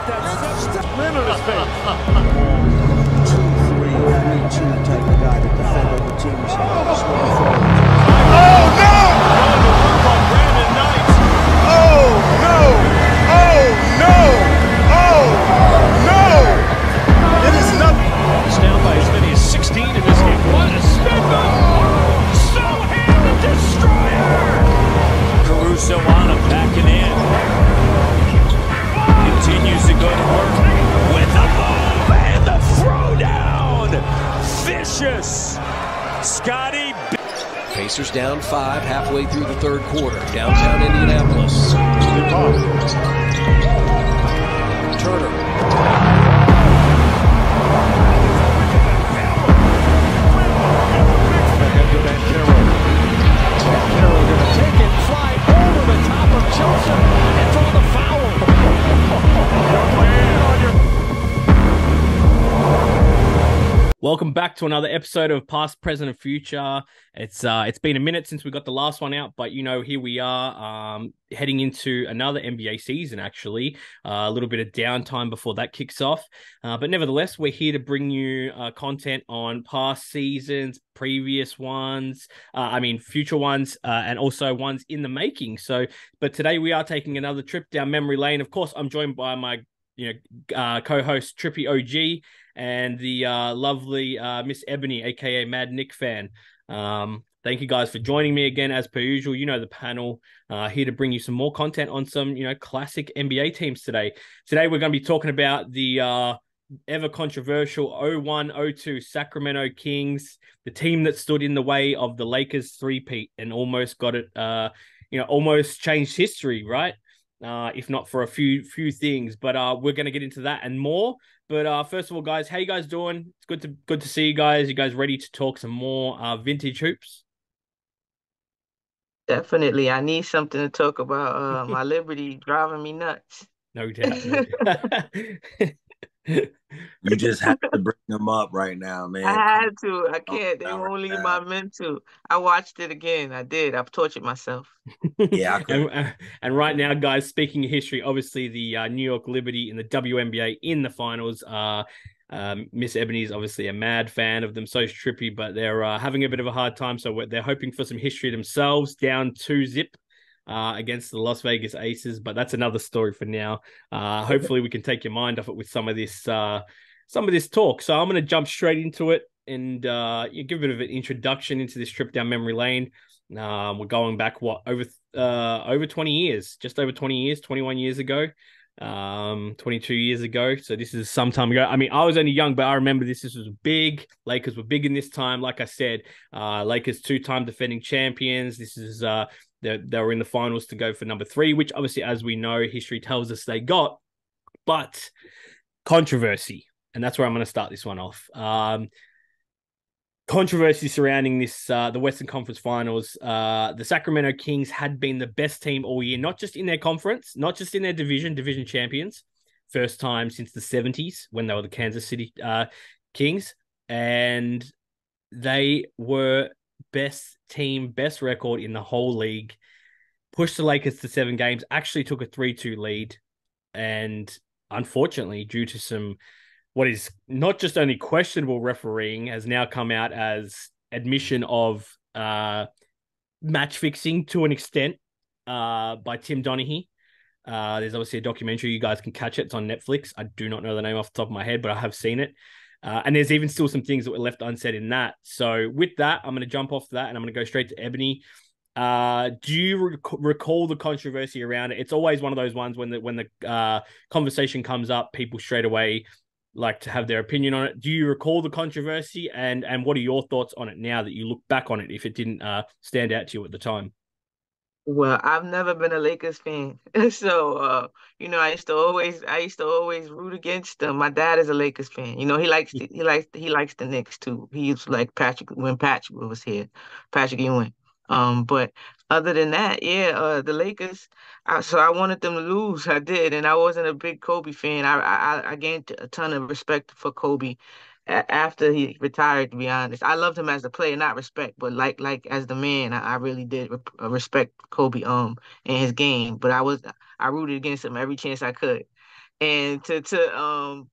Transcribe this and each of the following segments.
Lynn on his face. 2-3, I need two type of guy to defend other teams. Small forward. Oh, no! Brandon Knight. Oh, no! Oh, no! Oh, no! It is nothing. It's down by as many as 16 in this game. What a spin move! So-hand the destroyer! Caruso on him, backing in. Continues to go to work with the move and the throwdown. Vicious. Scotty. Pacers down 5 halfway through the third quarter. Downtown Indianapolis. Good ball. Turner. Ahead to Banchero. Banchero going to take it, fly over the top of Joseph and draw the foul. Welcome back to another episode of Past, Present, and Future. It's been a minute since we got the last one out, but here we are, heading into another NBA season. Actually, a little bit of downtime before that kicks off, but nevertheless, we're here to bring you content on past seasons, previous ones, future ones, and also ones in the making. But today we are taking another trip down memory lane. Of course, I'm joined by my co-host Trippy OG and the lovely Miss Ebony, aka Mad Nick fan. Thank you guys for joining me again, as per usual. You know the panel, here to bring you some more content on some classic NBA teams today. Today we're going to be talking about the ever controversial 01-02 Sacramento Kings, the team that stood in the way of the Lakers three-peat and almost got it, almost changed history, right? If not for a few things, but we're going to get into that and more. But first of all, guys, how you guys doing? It's good to see you guys. You guys ready to talk some more vintage hoops? Definitely. I need something to talk about. My Liberty driving me nuts. No doubt. You just have to bring them up right now, man. I had to. I can't. They won't leave my mental. I watched it again. I did. I've tortured myself. Yeah. And right now, guys, speaking of history, obviously the New York Liberty in the WNBA in the finals. Miss Ebony is obviously a mad fan of them. So is Trippy, but they're having a bit of a hard time. So they're hoping for some history themselves, down 2-0. Against the Las Vegas Aces, but that's another story for now. Hopefully we can take your mind off it with some of this talk. So I'm going to jump straight into it and give a bit of an introduction into this trip down memory lane. We're going back over 20 years, just over 20 years, 21 years ago, 22 years ago. So this is some time ago. I mean, I was only young, but I remember this was big. Lakers were big in this time. Like I said, Lakers 2-time defending champions. This is they were in the finals to go for number 3, which obviously, as we know, history tells us they got. But controversy, and that's where I'm going to start this one off. Controversy surrounding this, the Western Conference Finals. The Sacramento Kings had been the best team all year, not just in their conference, not just in their division champions. First time since the 70s when they were the Kansas City Kings. And they were best team, best record in the whole league, pushed the Lakers to 7 games, actually took a 3-2 lead. And unfortunately, due to some, what is not just only questionable refereeing, has now come out as admission of match fixing to an extent by Tim Donaghy. There's obviously a documentary. You guys can catch it. It's on Netflix. I do not know the name off the top of my head, but I have seen it. And there's even still some things that were left unsaid in that. So with that, I'm going to jump off that and I'm going to go straight to Ebony. Do you recall the controversy around it? It's always one of those ones when the conversation comes up, people straight away like to have their opinion on it. Do you recall the controversy and what are your thoughts on it now that you look back on it, if it didn't stand out to you at the time? Well, I've never been a Lakers fan, so I used to always root against them. My dad is a Lakers fan. He likes the Knicks too. He's like Patrick when Patrick was here, Patrick Ewing. But other than that, the Lakers. So I wanted them to lose. I did, and I wasn't a big Kobe fan. I gained a ton of respect for Kobe after he retired, to be honest. I loved him as a player, not respect, but like as the man, I really did respect Kobe in his game. But I rooted against him every chance I could. and to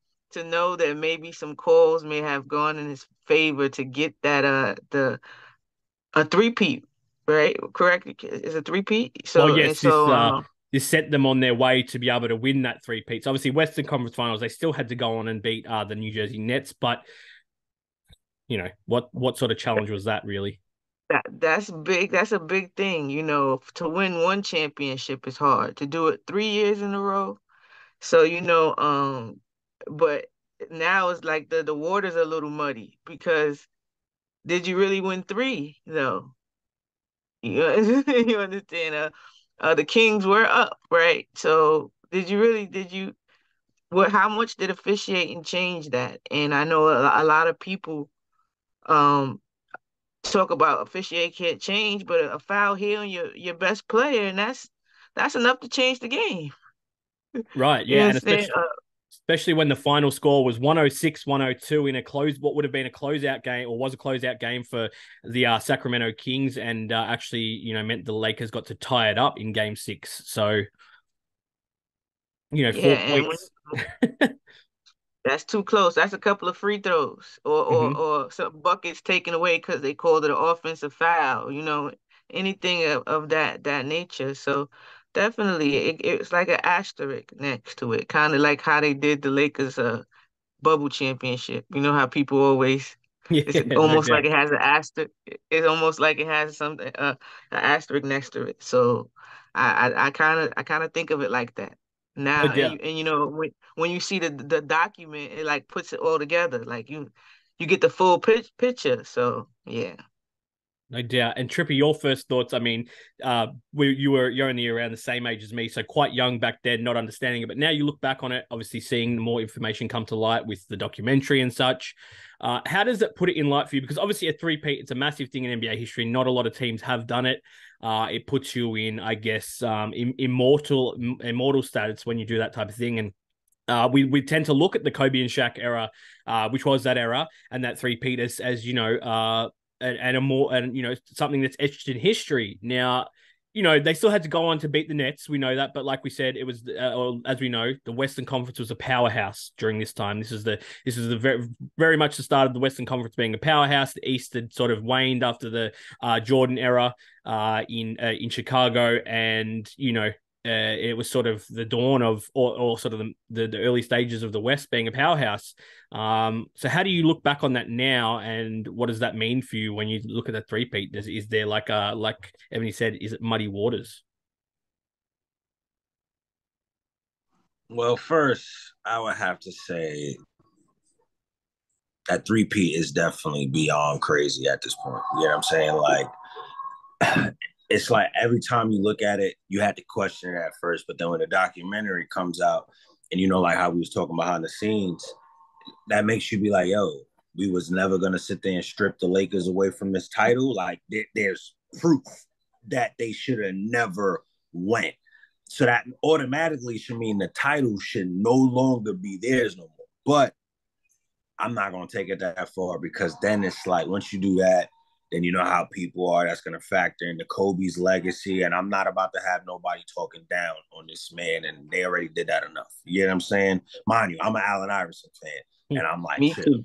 know that maybe some calls may have gone in his favor to get that a three-peat, right? Correct? It's a three-peat. Well, So and yes, so this set them on their way to be able to win that three-peat. So obviously, Western Conference Finals, they still had to go on and beat the New Jersey Nets, but what sort of challenge was that really? that's big. That's a big thing. To win one championship is hard. To do it 3 years in a row. So, but now it's like the water's a little muddy because did you really win three though? You understand? The Kings were up, right? So did you how much did officiating change that? And I know a lot of people um talk about officiate can't change, but a foul here on your best player, and that's enough to change the game. Right, You yeah, and understand? especially when the final score was 106-102 in what would have been a closeout game, or was a closeout game for the Sacramento Kings, and actually, meant the Lakers got to tie it up in Game 6. So, Yeah, 4 points. that's too close. That's a couple of free throws or some buckets taken away because they called it an offensive foul, anything of that nature. So definitely it's like an asterisk next to it, kind of like how they did the Lakers bubble championship. You know how people always it's Yeah, no almost like doubt. it has an asterisk. It's almost like it has something an asterisk next to it. So I kind of think of it like that No now. And doubt. when you see the document, it like puts it all together. Like you get the full picture. So yeah. No doubt. And Trippy, your first thoughts? I mean, you're only around the same age as me, so quite young back then, not understanding it. But now you look back on it, obviously seeing more information come to light with the documentary and such. How does it put it in light for you? Because obviously a three-peat, it's a massive thing in NBA history. Not a lot of teams have done it. It puts you in, I guess, immortal status when you do that type of thing. And we tend to look at the Kobe and Shaq era, which was that era, and that three-peat as something that's etched in history. Now, they still had to go on to beat the Nets. We know that, but like we said, it was, as we know, the Western Conference was a powerhouse during this time. This is the very, very much the start of the Western Conference being a powerhouse. The East had sort of waned after the Jordan era in Chicago, and it was sort of the dawn of, or sort of the early stages of the West being a powerhouse. So how do you look back on that now, and what does that mean for you when you look at the three-peat? Is there like Ebony said, is it muddy waters? Well, first, I would have to say that three-peat is definitely beyond crazy at this point. You know what I'm saying? Like, it's like every time you look at it, you had to question it at first, but then when the documentary comes out, and like how we was talking behind the scenes, that makes you be like, yo, we was never gonna sit there and strip the Lakers away from this title. Like there's proof that they should have never went. So that automatically should mean the title should no longer be theirs no more. But I'm not gonna take it that far, because then it's like once you do that, then you know how people are. That's going to factor into Kobe's legacy. And I'm not about to have nobody talking down on this man. And they already did that enough. You know what I'm saying? Mind you, I'm an Allen Iverson fan. And I'm like, Me too.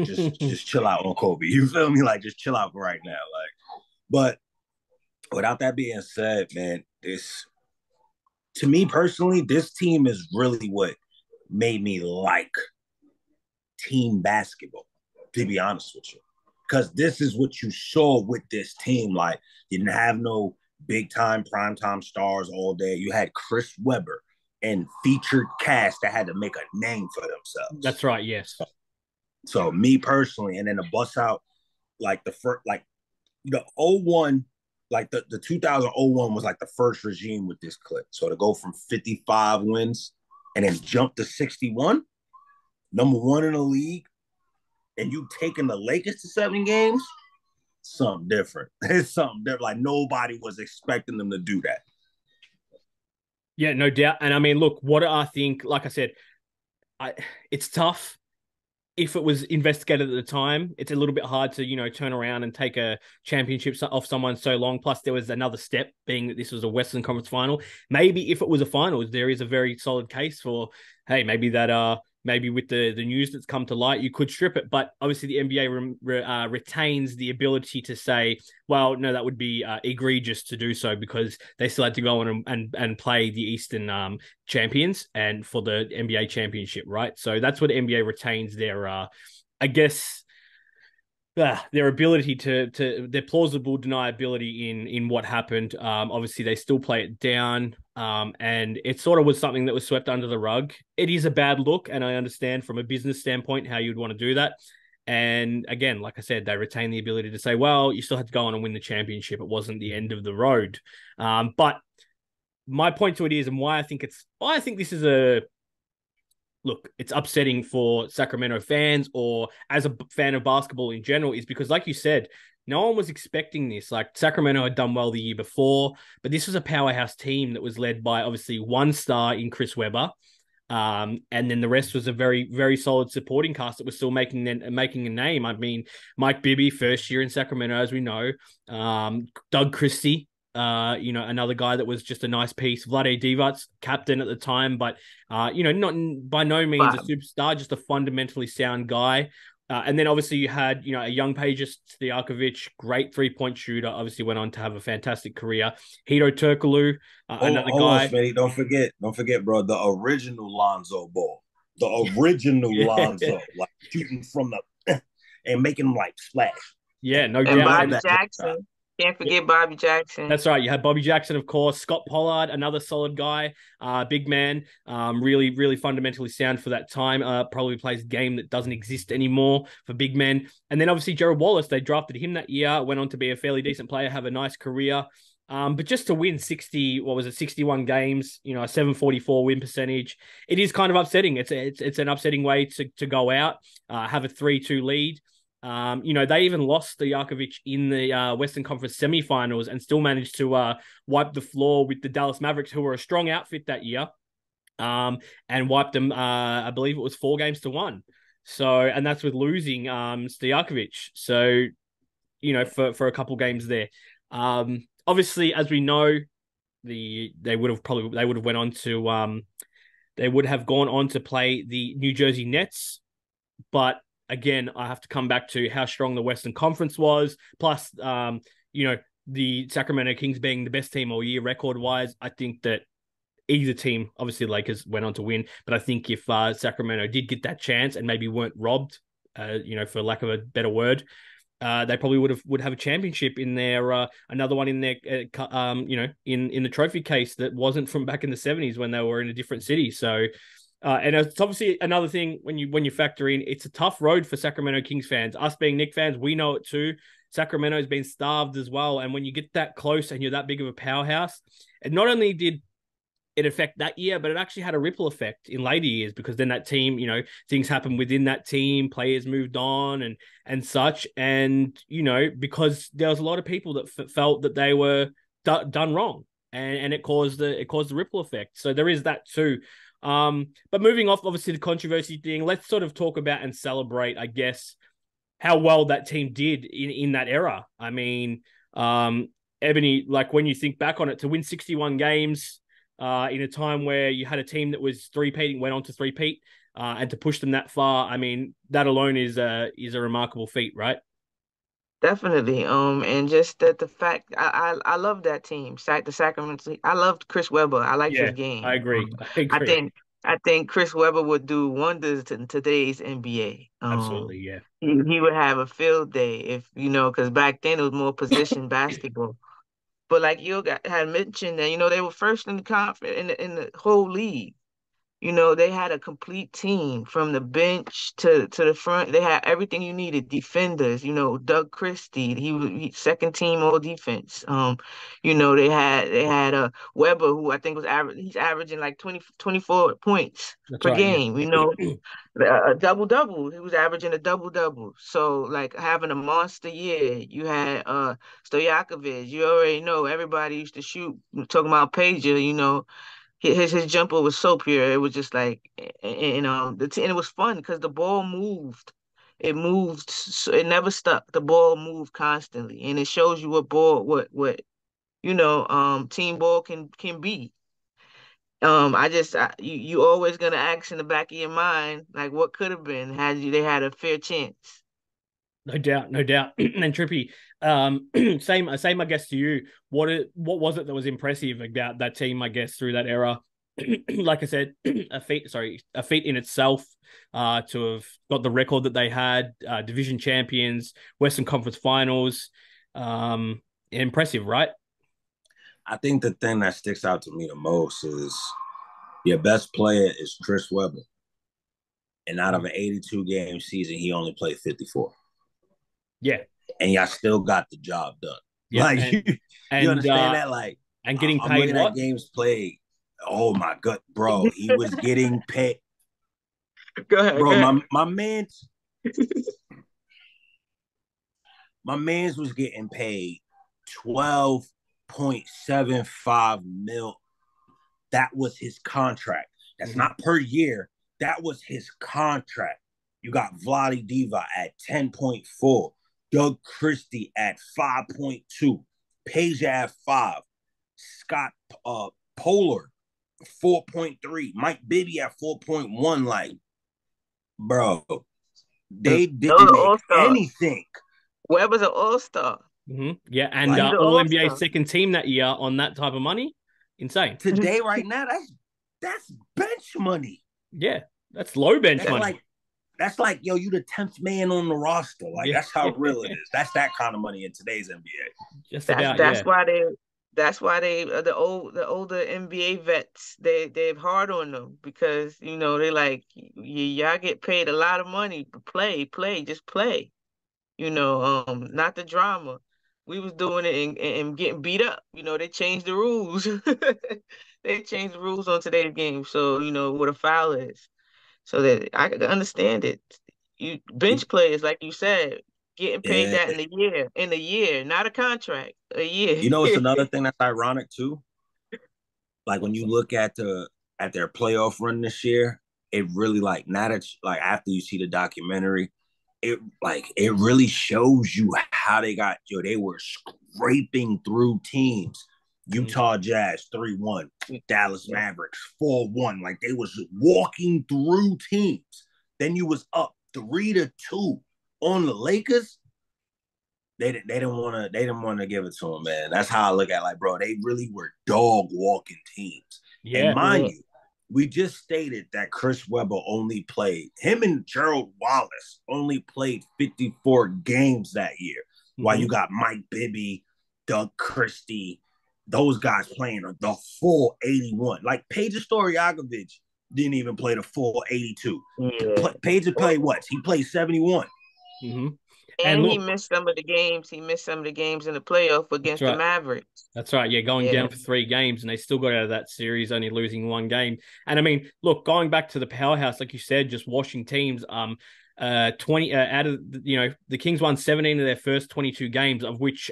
just chill out on Kobe. You feel me? Like, just chill out for right now. Like, but without that being said, man, to me personally, this team is really what made me like team basketball, to be honest with you. Because this is what you saw with this team. Like, you didn't have no big time, prime time stars all day. You had Chris Webber and featured cast that had to make a name for themselves. That's right, yes. So me personally, and then the bust out, like the first, like the 01, like the 2001 was like the first regime with this clip. So to go from 55 wins and then jump to 61, number one in the league, and you taking the Lakers to 7 games, something different. It's something different. Like, nobody was expecting them to do that. Yeah, no doubt. And I mean, look, what I think, like I said, it's tough. if it was investigated at the time, it's a little bit hard to, turn around and take a championship off someone so long. Plus, there was another step being that this was a Western Conference final. Maybe if it was a finals, there is a very solid case for, hey, maybe that, maybe with the news that's come to light, you could strip it. But obviously, the NBA retains the ability to say, well, no, that would be egregious to do so because they still had to go on and play the Eastern champions and for the NBA championship, right? So that's what the NBA retains their, I guess, their ability to their plausible deniability in what happened. Obviously, they still play it down, and it sort of was something that was swept under the rug. It is a bad look, and I understand from a business standpoint how you'd want to do that. And again, like I said, they retain the ability to say, well, you still had to go on and win the championship. It wasn't the end of the road. But my point to it is, and why I think this is look, it's upsetting for Sacramento fans or as a fan of basketball in general, is because, like you said, no one was expecting this. Like, Sacramento had done well the year before, but this was a powerhouse team that was led by obviously one star in Chris Webber. And then the rest was a very, very solid supporting cast that was still making a name. I mean, Mike Bibby, first year in Sacramento, as we know. Doug Christie, another guy that was just a nice piece. Vlade Divac, captain at the time, but not by no means a superstar, just a fundamentally sound guy. And then obviously you had, a young Peja Stojakovic, great 3-point shooter, obviously went on to have a fantastic career. Hito Turkoglu, another guy. Smitty, don't forget, bro, the original Lonzo Ball. The original Lonzo, like shooting from the and making them like splash. Yeah, no and doubt. Bobby Jackson. Can't forget Bobby Jackson. That's right. You had Bobby Jackson, of course. Scott Pollard, another solid guy, big man, really, really fundamentally sound for that time. Probably plays a game that doesn't exist anymore for big men. And then obviously Gerald Wallace, they drafted him that year, went on to be a fairly decent player, have a nice career. But just to win 61 games, a 744 win percentage, it is kind of upsetting. It's an upsetting way to go out, have a 3-2 lead. They even lost Stojakovic in the Western Conference semifinals and still managed to wipe the floor with the Dallas Mavericks, who were a strong outfit that year, and wiped them, I believe it was 4-1. So, and that's with losing Stojakovic. So, for a couple games there. Obviously, as we know, they would have gone on to play the New Jersey Nets, but again, I have to come back to how strong the Western Conference was. Plus, the Sacramento Kings being the best team all year record-wise, I think that either team, obviously Lakers went on to win, but I think if Sacramento did get that chance and maybe weren't robbed, for lack of a better word, they probably would have a championship in their another one in their in the trophy case that wasn't from back in the 70s when they were in a different city. So. And it's obviously another thing when you factor in, it's a tough road for Sacramento Kings fans. Us being Knicks fans, we know it too. Sacramento's been starved as well. And when you get that close and you're that big of a powerhouse, and not only did it affect that year, but it actually had a ripple effect in later years because then that team, things happened within that team, players moved on and such. And, because there was a lot of people that felt that they were done wrong and it caused the ripple effect. So there is that too. But moving off, obviously, the controversy thing, let's sort of talk about and celebrate, I guess, how well that team did in that era. I mean, Ebony, like when you think back on it, to win 61 games in a time where you had a team that was three-peating, went on to three-peat, and to push them that far, I mean, that alone is a remarkable feat, right? Definitely. And just the fact I love that team. The Sacramento. I loved Chris Webber. I liked his game. I agree. I think Chris Webber would do wonders in today's NBA. Absolutely, yeah. He would have a field day if because back then it was more position basketball. But like you had mentioned that they were first in the conference in the whole league. They had a complete team from the bench to the front. They had everything you needed. Defenders, Doug Christie, he was second team all defense. They had Weber, who I think he's averaging like 24 points per game. A double-double. He was averaging a double-double. So like having a monster year, you had Stojakovic. You already know everybody used to shoot. Talking about Peja, his jumper was so pure. It was just like, and it was fun because the ball moved. It moved, so it never stuck. The ball moved constantly, and it shows you what team ball can be. You always gonna ask in the back of your mind, like, what could have been had they had a fair chance. No doubt, no doubt. And Trippy, same, I guess, to you. What was it that was impressive about that team, I guess, through that era? Like I said, a feat in itself, to have got the record that they had, division champions, Western Conference Finals. Impressive, right? I think the thing that sticks out to me the most is your best player is Chris Webber. And out of an 82 game season, he only played 54. Yeah. And y'all still got the job done. Yeah. Like, you understand that? Like, and getting I'm paid looking at games played. Oh my God, bro. He was getting paid. Go ahead, bro. go ahead. My man's was getting paid 12.75 mil. That was his contract. That's not per year. That was his contract. You got Vlade Diva at 10.4, Doug Christie at 5.2, Peja at 5, Scott Pollard 4.3, Mike Bibby at 4.1. Like, bro, they didn't make anything. Weber's an all-star. Yeah, and Like, all NBA second team that year on that type of money. Insane. Today, right now, that's bench money. Yeah, that's low bench money. That's like, yo, you the 10th man on the roster. Like, that's how real it is. That's that kind of money in today's NBA. That's why the older NBA vets, they're hard on them because they like, y'all get paid a lot of money to play, just play. Not the drama. We was doing it and getting beat up. They changed the rules. They changed the rules on today's game. So, what a foul is. So that I could understand it. You bench players, like you said, getting paid that in a year, not a contract, a year. It's another thing that's ironic too. Like when you look at their playoff run this year, it really now that after you see the documentary, it really shows you how they got they were scraping through teams. Utah Jazz 3-1, Dallas Mavericks 4-1. Like they was walking through teams. Then you was up 3-2 on the Lakers. They didn't want to give it to them, man. That's how I look at bro, they really were dog walking teams. Yeah, and mind you, we just stated that Chris Webber him and Gerald Wallace only played 54 games that year. While you got Mike Bibby, Doug Christie, those guys playing the full 81. Like Peja Stojakovic didn't even play the full 82. Yeah. Peja played what? He played 71. And he missed some of the games. He missed some of the games in the playoff against the Mavericks. That's right. Yeah, going down for 3 games, and they still got out of that series, only losing 1 game. And I mean, look, going back to the powerhouse, like you said, just washing teams. 20 out of the Kings won 17 of their first 22 games, of which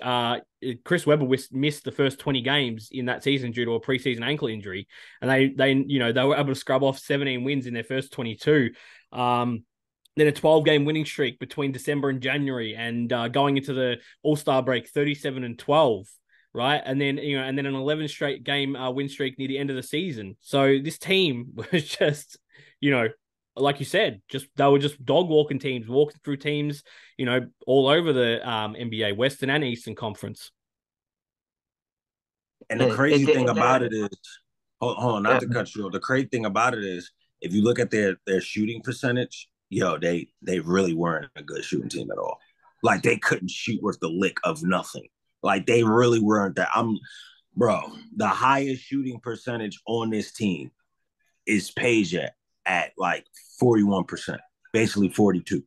Chris Webber missed the first 20 games in that season due to a preseason ankle injury, and they were able to scrub off 17 wins in their first 22. Then a 12-game winning streak between December and January, and going into the All-Star break, 37-12. Right, and then an 11 straight game win streak near the end of the season. So this team was just, like you said, they were just dog walking teams, walking through teams, all over the NBA, Western and Eastern Conference. And the crazy thing about it is, hold on, not to cut you off. The crazy thing about it is, if you look at their shooting percentage, they really weren't a good shooting team at all. Like they couldn't shoot worth the lick of nothing. Like they really weren't that. The highest shooting percentage on this team is Peja at 41%, basically 42.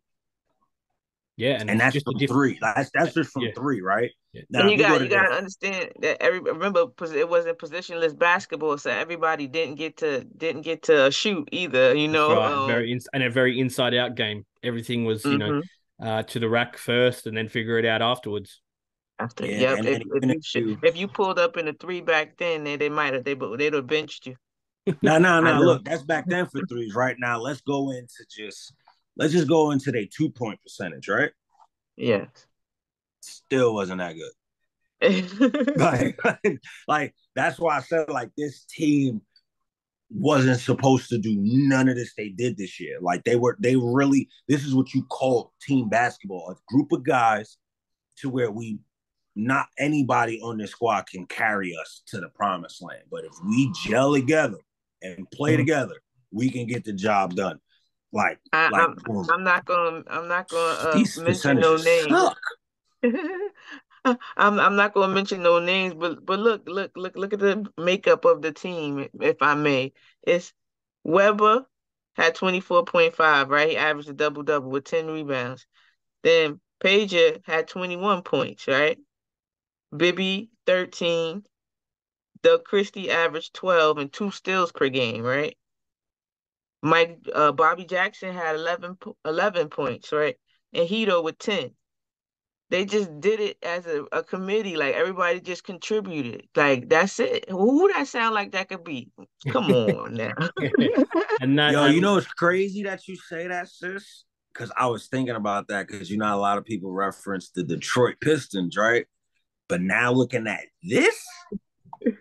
Yeah, and that's just from 3. That's just from 3, right? Yeah. Now, and you got to understand that remember it wasn't positionless basketball, so everybody didn't get to shoot either. Right. A very inside out game. Everything was to the rack first, and then figure it out afterwards. If you pulled up in a 3 back then, they'd have benched you. No. know. Look, that's back then for threes. Right now, let's just go into their 2 point percentage. Right, Yes. still wasn't that good. Like, like that's why I said like this team wasn't supposed to do none of this they did this year. Like they really, this is what you call team basketball, a group of guys to where we, not anybody on this squad can carry us to the promised land. But if we gel together and play together, we can get the job done. Like, I, like I'm I'm not gonna these mention no percentages names. suck. I'm not gonna mention no names, but look at the makeup of the team, if I may. It's Weber had 24.5, right? He averaged a double-double with 10 rebounds. Then Pager had 21 points, right? Bibby 13. Doug Christie averaged 12 and 2 steals per game, right? Bobby Jackson had 11 points, right? And Hito with 10. They just did it as a committee. Like everybody just contributed. Like that's it. Who that sound like that could be? Come on now. And that Yo, you know it's crazy that you say that, sis? Because I was thinking about that because you know a lot of people reference the Detroit Pistons, right? But now looking at this,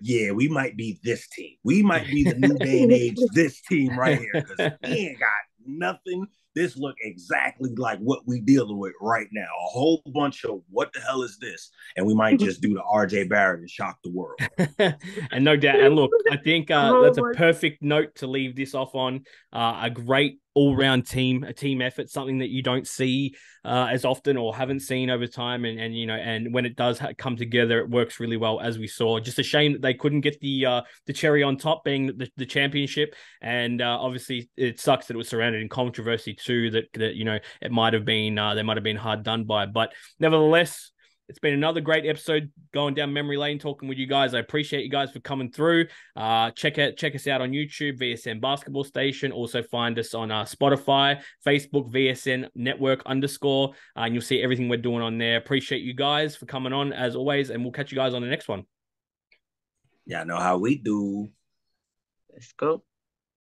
yeah, we might be this team. We might be the new day and age this team right here because we ain't got nothing. This look exactly like what we dealing with right now. A whole bunch of what the hell is this? And we might just do the RJ Barrett and shock the world. and no doubt. And look, I think Oh that's a my perfect note to leave this off on. A great all-round team, a team effort, something that you don't see as often or haven't seen over time. And you know, and when it does come together, it works really well, as we saw. Just a shame that they couldn't get the cherry on top, being the championship. And obviously, it sucks that it was surrounded in controversy too. That you know, it might have been they might have been hard done by. But nevertheless, it's been another great episode going down memory lane, talking with you guys. I appreciate you guys for coming through. Check us out on YouTube, VSN Basketball Station. Also find us on Spotify, Facebook, VSN Network _, and you'll see everything we're doing on there. Appreciate you guys for coming on as always, and we'll catch you guys on the next one. Yeah, I know how we do. Let's go.